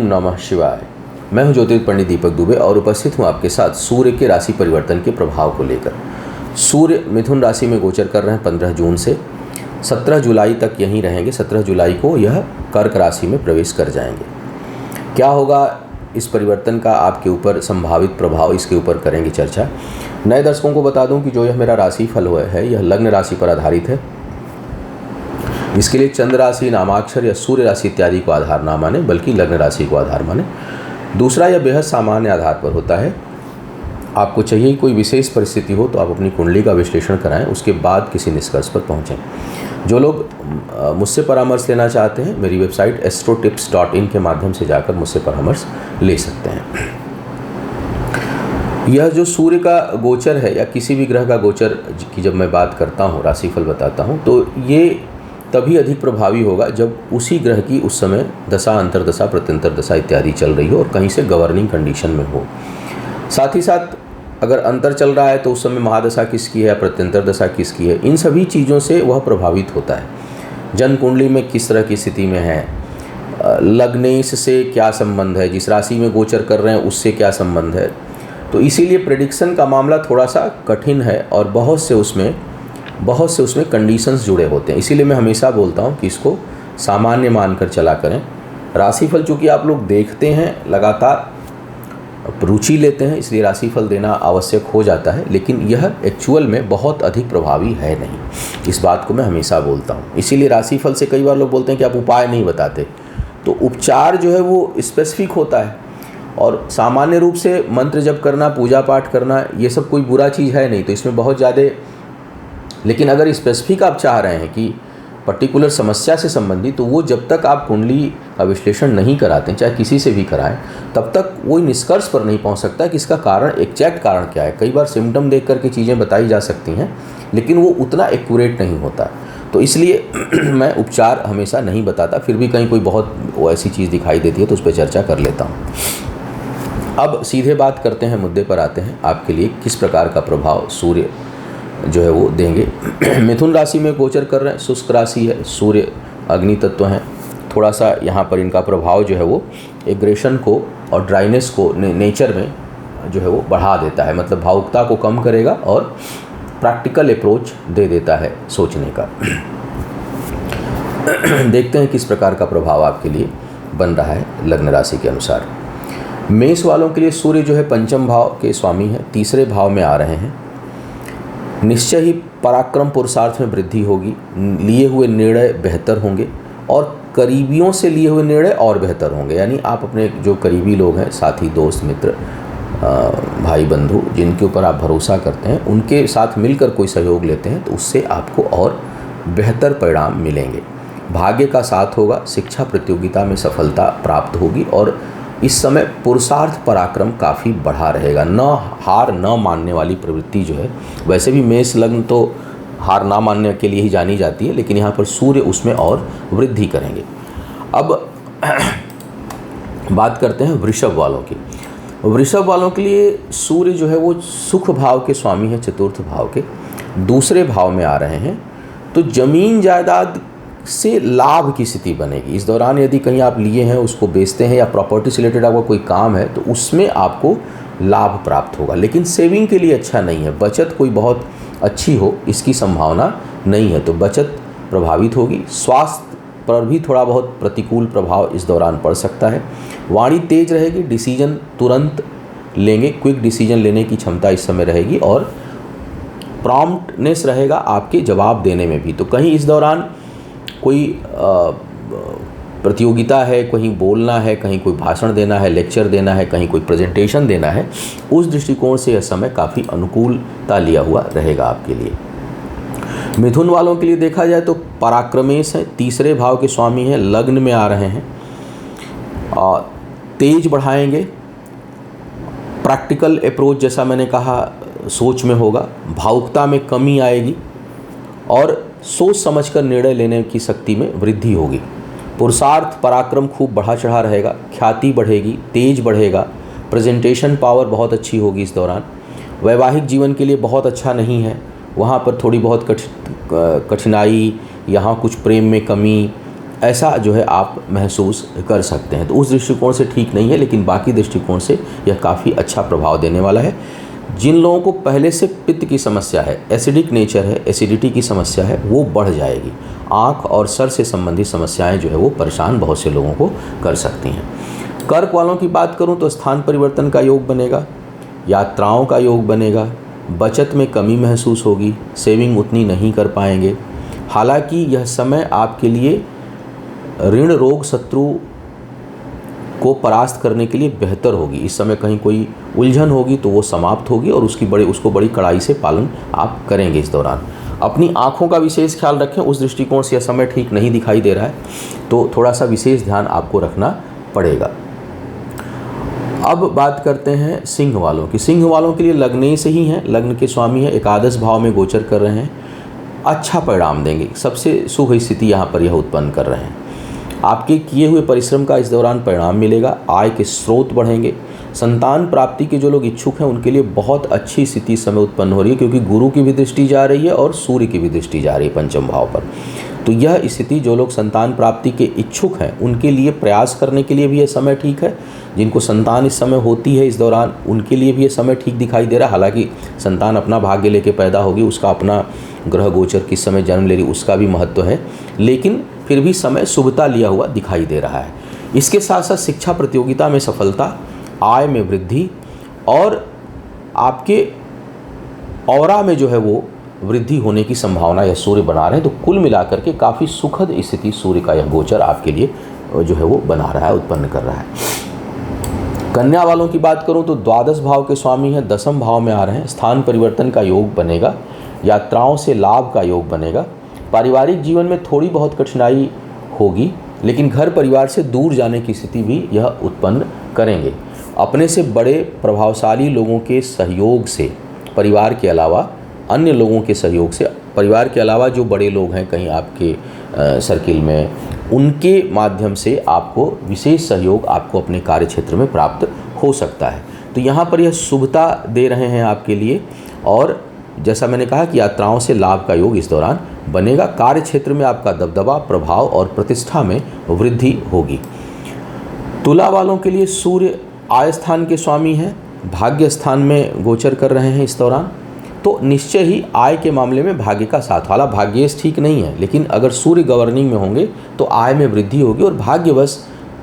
नमः शिवाय। मैं हूं ज्योतिष पंडित दीपक दुबे और उपस्थित हूं आपके साथ सूर्य के राशि परिवर्तन के प्रभाव को लेकर। सूर्य मिथुन राशि में गोचर कर रहे हैं 15 जून से 17 जुलाई तक यहीं रहेंगे। 17 जुलाई को यह कर्क राशि में प्रवेश कर जाएंगे। क्या होगा इस परिवर्तन का आपके ऊपर संभावित प्रभाव, इसके ऊपर करेंगे चर्चा। नए दर्शकों को बता दूं कि जो यह मेरा राशि फल है यह लग्न राशि पर आधारित है। इसके लिए चंद्र राशि, नामाक्षर या सूर्य राशि इत्यादि को आधार ना माने, बल्कि लग्न राशि को आधार माने। दूसरा, यह बेहद सामान्य आधार पर होता है। आपको चाहिए कोई विशेष परिस्थिति हो तो आप अपनी कुंडली का विश्लेषण कराएं, उसके बाद किसी निष्कर्ष पर पहुंचें। जो लोग मुझसे परामर्श लेना चाहते हैं, मेरी वेबसाइट astrotips.in के माध्यम से जाकर मुझसे परामर्श ले सकते हैं। यह जो सूर्य का गोचर है या किसी भी ग्रह का गोचर की जब मैं बात करता हूँ, राशिफल बताता हूँ, तो ये तभी अधिक प्रभावी होगा जब उसी ग्रह की उस समय दशा, अंतरदशा, प्रत्यंतर दशा इत्यादि चल रही हो और कहीं से गवर्निंग कंडीशन में हो। साथ ही साथ अगर अंतर चल रहा है तो उस समय महादशा किसकी है या प्रत्यंतर दशा किसकी है, इन सभी चीज़ों से वह प्रभावित होता है। जन्म कुंडली में किस तरह की स्थिति में है, लग्नेश से क्या संबंध है, जिस राशि में गोचर कर रहे हैं उससे क्या संबंध है। तो इसीलिए प्रेडिक्शन का मामला थोड़ा सा कठिन है और बहुत से उसमें कंडीशंस जुड़े होते हैं। इसीलिए मैं हमेशा बोलता हूँ कि इसको सामान्य मानकर चला करें। राशिफल चूँकि आप लोग देखते हैं, लगातार रुचि लेते हैं, इसलिए राशिफल देना आवश्यक हो जाता है, लेकिन यह एक्चुअल में बहुत अधिक प्रभावी है नहीं। इस बात को मैं हमेशा बोलता हूँ। इसीलिए राशिफल से कई बार लोग बोलते हैं कि आप उपाय नहीं बताते, तो उपचार जो है वो स्पेसिफिक होता है। और सामान्य रूप से मंत्र जप करना, पूजा पाठ करना, ये सब कोई बुरा चीज़ है नहीं, तो इसमें बहुत ज़्यादा। लेकिन अगर स्पेसिफिक आप चाह रहे हैं कि पर्टिकुलर समस्या से संबंधित, तो वो जब तक आप कुंडली का विश्लेषण नहीं कराते, चाहे किसी से भी कराएं, तब तक वही निष्कर्ष पर नहीं पहुंच सकता कि इसका कारण, एग्जैक्ट कारण क्या है। कई बार सिम्टम देख करके चीज़ें बताई जा सकती हैं, लेकिन वो उतना एक्यूरेट नहीं होता। तो इसलिए मैं उपचार हमेशा नहीं बताता। फिर भी कहीं कोई बहुत वो ऐसी चीज़ दिखाई देती है तो उस पर चर्चा कर लेता हूँ। अब सीधे बात करते हैं, मुद्दे पर आते हैं। आपके लिए किस प्रकार का प्रभाव सूर्य जो है वो देंगे। मिथुन राशि में गोचर कर रहे हैं, शुष्क राशि है, सूर्य अग्नि तत्व हैं। थोड़ा सा यहाँ पर इनका प्रभाव जो है वो एग्रेशन को और ड्राइनेस को नेचर में जो है वो बढ़ा देता है, मतलब भावुकता को कम करेगा और प्रैक्टिकल अप्रोच दे देता है सोचने का। देखते हैं किस प्रकार का प्रभाव आपके लिए बन रहा है लग्न राशि के अनुसार। मेष वालों के लिए सूर्य जो है पंचम भाव के स्वामी हैं, तीसरे भाव में आ रहे हैं। निश्चय ही पराक्रम पुरुषार्थ में वृद्धि होगी, लिए हुए निर्णय बेहतर होंगे और करीबियों से लिए हुए निर्णय और बेहतर होंगे। यानी आप अपने जो करीबी लोग हैं, साथी, दोस्त, मित्र, भाई बंधु, जिनके ऊपर आप भरोसा करते हैं, उनके साथ मिलकर कोई सहयोग लेते हैं तो उससे आपको और बेहतर परिणाम मिलेंगे। भाग्य का साथ होगा, शिक्षा प्रतियोगिता में सफलता प्राप्त होगी और इस समय पुरुषार्थ पराक्रम काफ़ी बढ़ा रहेगा। न हार न मानने वाली प्रवृत्ति जो है, वैसे भी मेष लग्न तो हार ना मानने के लिए ही जानी जाती है, लेकिन यहाँ पर सूर्य उसमें और वृद्धि करेंगे। अब बात करते हैं वृषभ वालों की। वृषभ वालों के लिए सूर्य जो है वो सुख भाव के स्वामी है, चतुर्थ भाव के दूसरे भाव में आ रहे हैं। तो जमीन जायदाद से लाभ की स्थिति बनेगी। इस दौरान यदि कहीं आप लिए हैं, उसको बेचते हैं या प्रॉपर्टी से रिलेटेड आपका कोई काम है, तो उसमें आपको लाभ प्राप्त होगा। लेकिन सेविंग के लिए अच्छा नहीं है। बचत कोई बहुत अच्छी हो, इसकी संभावना नहीं है, तो बचत प्रभावित होगी। स्वास्थ्य पर भी थोड़ा बहुत प्रतिकूल प्रभाव इस दौरान पड़ सकता है। वाणी तेज रहेगी, डिसीजन तुरंत लेंगे, क्विक डिसीजन लेने की क्षमता इस समय रहेगी और प्रॉम्प्टनेस रहेगा आपके जवाब देने में भी। तो कहीं इस दौरान कोई प्रतियोगिता है, कहीं बोलना है, कहीं कोई भाषण देना है, लेक्चर देना है, कहीं कोई प्रेजेंटेशन देना है, उस दृष्टिकोण से यह समय काफ़ी अनुकूलता लिया हुआ रहेगा आपके लिए। मिथुन वालों के लिए देखा जाए तो पराक्रमेश है, तीसरे भाव के स्वामी हैं, लग्न में आ रहे हैं और तेज बढ़ाएंगे। प्रैक्टिकल अप्रोच जैसा मैंने कहा सोच में होगा, भावुकता में कमी आएगी और सोच समझकर निर्णय लेने की शक्ति में वृद्धि होगी। पुरुषार्थ पराक्रम खूब बढ़ा चढ़ा रहेगा, ख्याति बढ़ेगी, तेज बढ़ेगा, प्रेजेंटेशन पावर बहुत अच्छी होगी इस दौरान। वैवाहिक जीवन के लिए बहुत अच्छा नहीं है, वहाँ पर थोड़ी बहुत कठिनाई, यहाँ कुछ प्रेम में कमी, ऐसा जो है आप महसूस कर सकते हैं। तो उस दृष्टिकोण से ठीक नहीं है, लेकिन बाकी दृष्टिकोण से यह काफ़ी अच्छा प्रभाव देने वाला है। जिन लोगों को पहले से पित्त की समस्या है, एसिडिक नेचर है, एसिडिटी की समस्या है, वो बढ़ जाएगी। आँख और सर से संबंधित समस्याएं जो है वो परेशान बहुत से लोगों को कर सकती हैं। कर्क वालों की बात करूं तो स्थान परिवर्तन का योग बनेगा, यात्राओं का योग बनेगा, बचत में कमी महसूस होगी, सेविंग उतनी नहीं कर पाएंगे। हालांकि यह समय आपके लिए ऋण रोग शत्रु को परास्त करने के लिए बेहतर होगी। इस समय कहीं कोई उलझन होगी तो वो समाप्त होगी और उसको बड़ी कड़ाई से पालन आप करेंगे इस दौरान। अपनी आँखों का विशेष ख्याल रखें, उस दृष्टिकोण से यह समय ठीक नहीं दिखाई दे रहा है, तो थोड़ा सा विशेष ध्यान आपको रखना पड़ेगा। अब बात करते हैं सिंह वालों की। सिंह वालों के लिए लग्न से ही हैं, लग्न के स्वामी हैं, एकादश भाव में गोचर कर रहे हैं, अच्छा परिणाम देंगे। सबसे शुभ स्थिति यहाँ पर यह उत्पन्न कर रहे हैं। आपके किए हुए परिश्रम का इस दौरान परिणाम मिलेगा, आय के स्रोत बढ़ेंगे। संतान प्राप्ति के जो लोग इच्छुक हैं उनके लिए बहुत अच्छी स्थिति इस समय उत्पन्न हो रही है, क्योंकि गुरु की भी दृष्टि जा रही है और सूर्य की भी दृष्टि जा रही है पंचम भाव पर। तो यह स्थिति जो लोग संतान प्राप्ति के इच्छुक हैं उनके लिए प्रयास करने के लिए भी यह समय ठीक है। जिनको संतान इस समय होती है इस दौरान, उनके लिए भी यह समय ठीक दिखाई दे रहा है। हालांकि संतान अपना भाग्य लेके पैदा होगी, उसका अपना ग्रह गोचर किस समय जन्म ले रही उसका भी महत्व है, लेकिन फिर भी समय शुभता लिया हुआ दिखाई दे रहा है। इसके साथ साथ शिक्षा प्रतियोगिता में सफलता, आय में वृद्धि और आपके ऑरा में जो है वो वृद्धि होने की संभावना यह सूर्य बना रहे हैं। तो कुल मिलाकर के काफ़ी सुखद स्थिति सूर्य का यह गोचर आपके लिए जो है वो बना रहा है, उत्पन्न कर रहा है। कन्या वालों की बात करूं तो द्वादश भाव के स्वामी हैं, दसम भाव में आ रहे हैं, स्थान परिवर्तन का योग बनेगा, यात्राओं से लाभ का योग बनेगा। पारिवारिक जीवन में थोड़ी बहुत कठिनाई होगी, लेकिन घर परिवार से दूर जाने की स्थिति भी यह उत्पन्न करेंगे। अपने से बड़े प्रभावशाली लोगों के सहयोग से, परिवार के अलावा अन्य लोगों के सहयोग से, परिवार के अलावा जो बड़े लोग हैं कहीं आपके सर्किल में, उनके माध्यम से आपको विशेष सहयोग आपको अपने कार्य क्षेत्र में प्राप्त हो सकता है। तो यहाँ पर यह शुभता दे रहे हैं आपके लिए। और जैसा मैंने कहा कि यात्राओं से लाभ का योग इस दौरान बनेगा। कार्य क्षेत्र में आपका दबदबा, प्रभाव और प्रतिष्ठा में वृद्धि होगी। तुला वालों के लिए सूर्य आय स्थान के स्वामी हैं, भाग्य स्थान में गोचर कर रहे हैं इस दौरान। तो निश्चय ही आय के मामले में भाग्य का साथ वाला, भाग्येश ठीक नहीं है, लेकिन अगर सूर्य गवर्निंग में होंगे तो आय में वृद्धि होगी और भाग्यवश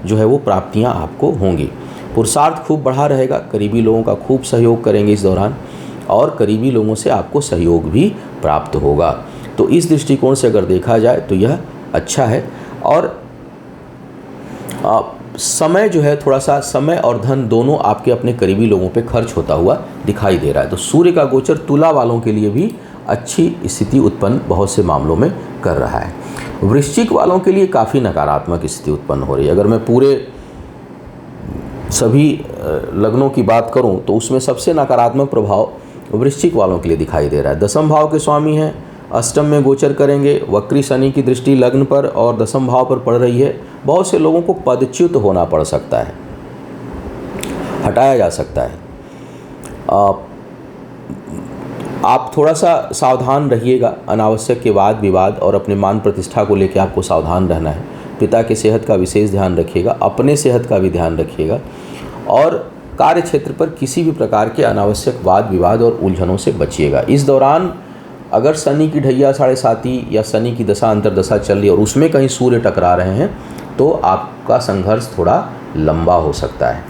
जो है वो प्राप्तियां आपको होंगी। पुरुषार्थ खूब बढ़ा रहेगा, करीबी लोगों का खूब सहयोग करेंगे इस दौरान और करीबी लोगों से आपको सहयोग भी प्राप्त होगा। तो इस दृष्टिकोण से अगर देखा जाए तो यह अच्छा है। और समय जो है, थोड़ा सा समय और धन दोनों आपके अपने करीबी लोगों पे खर्च होता हुआ दिखाई दे रहा है। तो सूर्य का गोचर तुला वालों के लिए भी अच्छी स्थिति उत्पन्न बहुत से मामलों में कर रहा है। वृश्चिक वालों के लिए काफ़ी नकारात्मक स्थिति उत्पन्न हो रही है। अगर मैं पूरे सभी लग्नों की बात करूं तो उसमें सबसे नकारात्मक प्रभाव वृश्चिक वालों के लिए दिखाई दे रहा है। दसम भाव के स्वामी हैं, अष्टम में गोचर करेंगे, वक्री शनि की दृष्टि लग्न पर और दसम भाव पर पड़ रही है। बहुत से लोगों को पदच्युत होना पड़ सकता है, हटाया जा सकता है। आप थोड़ा सा सावधान रहिएगा, अनावश्यक के वाद विवाद और अपने मान प्रतिष्ठा को लेकर आपको सावधान रहना है। पिता के सेहत का विशेष ध्यान रखिएगा, अपने सेहत का भी ध्यान रखिएगा और कार्य क्षेत्र पर किसी भी प्रकार के अनावश्यक वाद विवाद और उलझनों से बचिएगा। इस दौरान अगर शनि की ढैया 7.5 या शनि की दशा अंतर्दशा चल रही है और उसमें कहीं सूर्य टकरा रहे हैं तो आपका संघर्ष थोड़ा लंबा हो सकता है।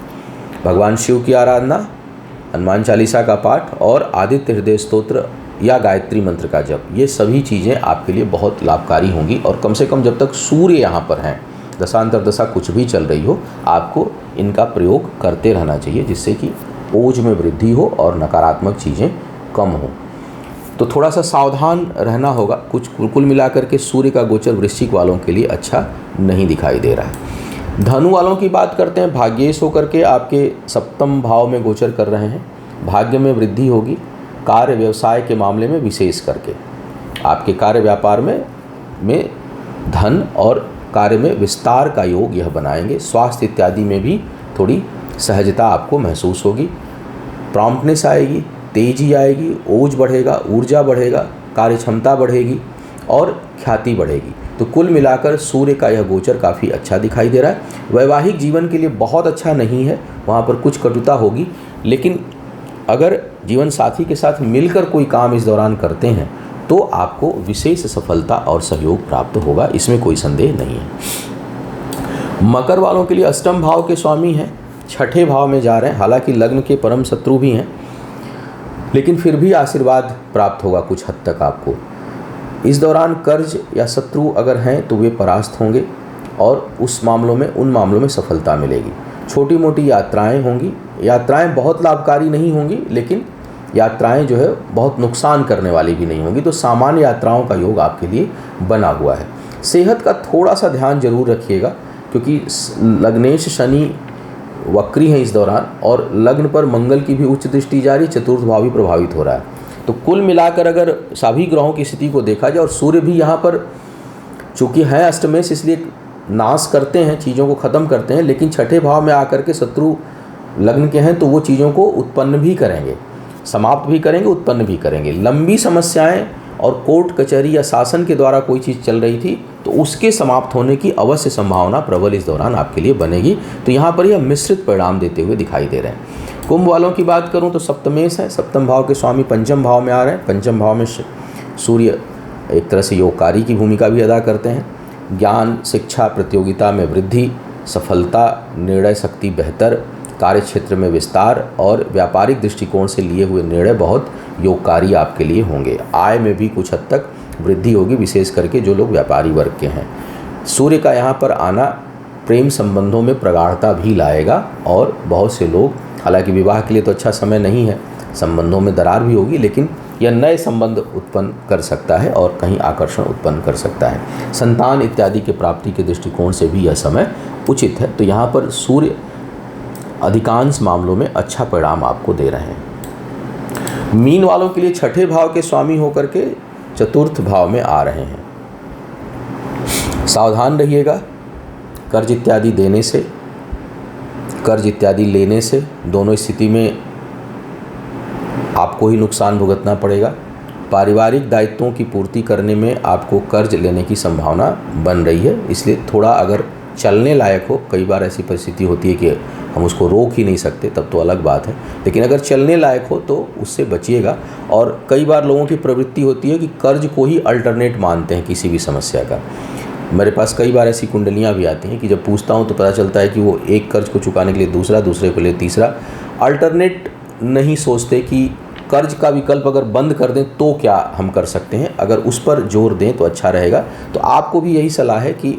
भगवान शिव की आराधना, हनुमान चालीसा का पाठ और आदित्य हृदय स्तोत्र या गायत्री मंत्र का जप, ये सभी चीज़ें आपके लिए बहुत लाभकारी होंगी। और कम से कम जब तक सूर्य यहाँ पर हैं, दशांतरदशा कुछ भी चल रही हो, आपको इनका प्रयोग करते रहना चाहिए, जिससे कि ओज में वृद्धि हो और नकारात्मक चीज़ें कम हो। तो थोड़ा सा सावधान रहना होगा। कुल मिलाकर के सूर्य का गोचर वृश्चिक वालों के लिए अच्छा नहीं दिखाई दे रहा है। धनु वालों की बात करते हैं। भाग्येश होकर के आपके सप्तम भाव में गोचर कर रहे हैं, भाग्य में वृद्धि होगी। कार्य व्यवसाय के मामले में विशेष करके आपके कार्य व्यापार में धन और कार्य में विस्तार का योग यह बनाएंगे। स्वास्थ्य इत्यादि में भी थोड़ी सहजता आपको महसूस होगी, प्रॉम्प्टनेस आएगी, तेजी आएगी, ओज बढ़ेगा, ऊर्जा बढ़ेगा, कार्य क्षमता बढ़ेगी और ख्याति बढ़ेगी। तो कुल मिलाकर सूर्य का यह गोचर काफ़ी अच्छा दिखाई दे रहा है। वैवाहिक जीवन के लिए बहुत अच्छा नहीं है, वहाँ पर कुछ कटुता होगी, लेकिन अगर जीवन साथी के साथ मिलकर कोई काम इस दौरान करते हैं तो आपको विशेष सफलता और सहयोग प्राप्त होगा, इसमें कोई संदेह नहीं है। मकर वालों के लिए अष्टम भाव के स्वामी हैं, छठे भाव में जा रहे हैं। हालांकि लग्न के परम शत्रु भी हैं, लेकिन फिर भी आशीर्वाद प्राप्त होगा कुछ हद तक आपको। इस दौरान कर्ज या शत्रु अगर हैं तो वे परास्त होंगे और उन मामलों में सफलता मिलेगी। छोटी मोटी यात्राएं होंगी, यात्राएं बहुत लाभकारी नहीं होंगी, लेकिन यात्राएं जो है बहुत नुकसान करने वाली भी नहीं होंगी। तो सामान्य यात्राओं का योग आपके लिए बना हुआ है। सेहत का थोड़ा सा ध्यान जरूर रखिएगा, क्योंकि लग्नेश शनि वक्री हैं इस दौरान, और लग्न पर मंगल की भी उच्च दृष्टि जारी, चतुर्थ भाव भी प्रभावित हो रहा है। तो कुल मिलाकर अगर सभी ग्रहों की स्थिति को देखा जाए, और सूर्य भी यहाँ पर चूँकि है अष्टमेश, इसलिए नाश करते हैं, चीज़ों को ख़त्म करते हैं, लेकिन छठे भाव में आकर के शत्रु लग्न के हैं तो वो चीज़ों को उत्पन्न भी करेंगे, समाप्त भी करेंगे, उत्पन्न भी करेंगे। लंबी समस्याएं और कोर्ट कचहरी या शासन के द्वारा कोई चीज़ चल रही थी तो उसके समाप्त होने की अवश्य संभावना प्रबल इस दौरान आपके लिए बनेगी। तो यहाँ पर यह मिश्रित परिणाम देते हुए दिखाई दे रहे हैं। कुंभ वालों की बात करूँ तो सप्तमेश है, सप्तम भाव के स्वामी पंचम भाव में आ रहे हैं। पंचम भाव में सूर्य एक तरह से योगकारी की भूमिका भी अदा करते हैं। ज्ञान, शिक्षा, प्रतियोगिता में वृद्धि, सफलता, निर्णय शक्ति बेहतर, कार्य क्षेत्र में विस्तार और व्यापारिक दृष्टिकोण से लिए हुए निर्णय बहुत योगकारी आपके लिए होंगे। आय में भी कुछ हद तक वृद्धि होगी, विशेष करके जो लोग व्यापारी वर्ग के हैं। सूर्य का यहाँ पर आना प्रेम संबंधों में प्रगाढ़ता भी लाएगा, और बहुत से लोग, हालांकि विवाह के लिए तो अच्छा समय नहीं है, संबंधों में दरार भी होगी, लेकिन यह नए संबंध उत्पन्न कर सकता है और कहीं आकर्षण उत्पन्न कर सकता है। संतान इत्यादि के प्राप्ति के दृष्टिकोण से भी यह समय उचित है। तो यहाँ पर सूर्य अधिकांश मामलों में अच्छा परिणाम आपको दे रहे हैं। मीन वालों के लिए छठे भाव के स्वामी होकर के चतुर्थ भाव में आ रहे हैं। सावधान रहिएगा, कर्ज इत्यादि देने से, कर्ज इत्यादि लेने से, दोनों स्थिति में आपको ही नुकसान भुगतना पड़ेगा। पारिवारिक दायित्वों की पूर्ति करने में आपको कर्ज लेने की संभावना बन रही है, इसलिए थोड़ा अगर चलने लायक हो, कई बार ऐसी परिस्थिति होती है कि हम उसको रोक ही नहीं सकते, तब तो अलग बात है, लेकिन अगर चलने लायक हो तो उससे बचिएगा। और कई बार लोगों की प्रवृत्ति होती है कि कर्ज को ही अल्टरनेट मानते हैं किसी भी समस्या का। मेरे पास कई बार ऐसी कुंडलियाँ भी आती हैं कि जब पूछता हूँ तो पता चलता है कि वो एक कर्ज को चुकाने के लिए दूसरा, दूसरे के लिए तीसरा, अल्टरनेट नहीं सोचते कि कर्ज का विकल्प अगर बंद कर दें तो क्या हम कर सकते हैं, अगर उस पर जोर दें तो अच्छा रहेगा। तो आपको भी यही सलाह है कि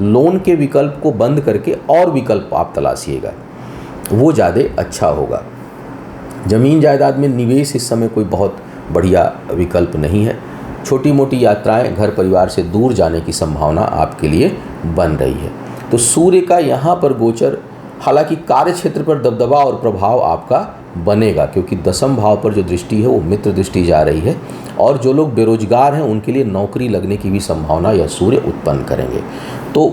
लोन के विकल्प को बंद करके और विकल्प आप तलाशिएगा, वो ज़्यादा अच्छा होगा। ज़मीन जायदाद में निवेश इस समय कोई बहुत बढ़िया विकल्प नहीं है। छोटी मोटी यात्राएं, घर परिवार से दूर जाने की संभावना आपके लिए बन रही है। तो सूर्य का यहाँ पर गोचर, हालांकि कार्य क्षेत्र पर दबदबा और प्रभाव आपका बनेगा, क्योंकि दसम भाव पर जो दृष्टि है वो मित्र दृष्टि जा रही है, और जो लोग बेरोजगार हैं उनके लिए नौकरी लगने की भी संभावना यह सूर्य उत्पन्न करेंगे। तो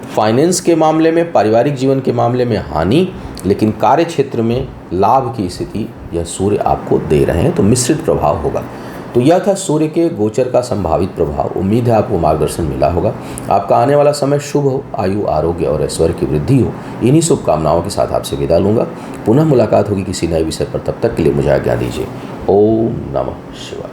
फाइनेंस के मामले में, पारिवारिक जीवन के मामले में हानि, लेकिन कार्य क्षेत्र में लाभ की स्थिति यह सूर्य आपको दे रहे हैं। तो मिश्रित प्रभाव होगा। तो यह था सूर्य के गोचर का संभावित प्रभाव। उम्मीद है आपको मार्गदर्शन मिला होगा। आपका आने वाला समय शुभ हो, आयु, आरोग्य और ऐश्वर्य की वृद्धि हो। इन्हीं शुभकामनाओं के साथ आपसे विदा लूँगा। पुनः मुलाकात होगी किसी नए विषय पर, तब तक के लिए मुझे आज्ञा दीजिए। ओम नमः शिवाय।